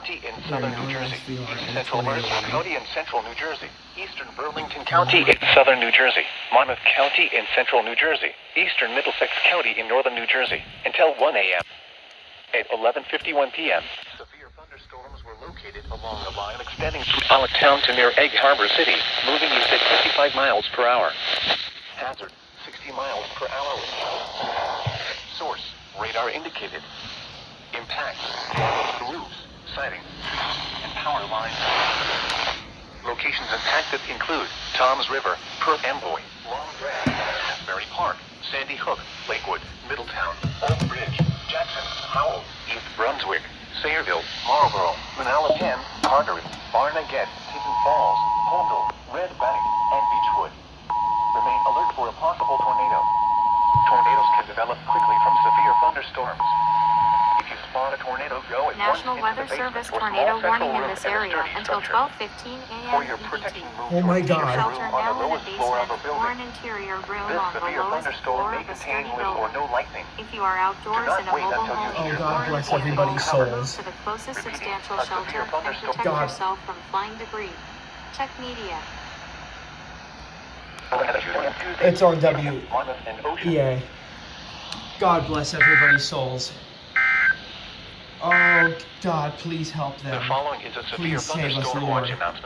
County in southern New Jersey. SVR, East Central Mercer tornado. County in central New Jersey. Eastern Burlington County in southern New Jersey. Monmouth County in central New Jersey. Eastern Middlesex County in northern New Jersey. Until 1 a.m. At 11:51 p.m. Severe thunderstorms were located along the line extending from Allentown to near Egg Harbor City, moving east at 55 miles per hour. Hazard, 60 miles per hour. Source, radar indicated. Impact, damage to roofs, siding, and power lines. Locations impacted include Toms River, Perth Amboy, Long Branch, Asbury Park, Sandy Hook, Lakewood, Middletown, Old Bridge, Jackson, Howell, East Brunswick, Sayreville, Marlborough, Manalapan, Carteret, Barnegat, Tinton Falls, Holville, Red Bank, and Beechwood. Remain alert for a possible tornado. Tornadoes can develop quickly from severe thunderstorms. If you spot a tornado, go at National once into Weather the basement Service or tornado small central warning in room this and a area sturdy until structure. 12:15 For a.m. your EDT. protection, move Oh to my a God. secure Shelter room on now the in a lowest floor of a basement or building. an interior room This on the severe lowest thunderstorm floor may of a contain sturdy little or building. no lightning. If you are outdoors not in a wait mobile until you home, hear Oh, God or bless in a vehicle, everybody's move souls. to the closest Repeating, substantial a severe shelter and thunderstorm. protect God. yourself from flying debris. Check media. It's on WEA. God bless everybody's souls. Oh, God, please help them. The following is a severe Please save us, thunderstorm Lord. watch announcement.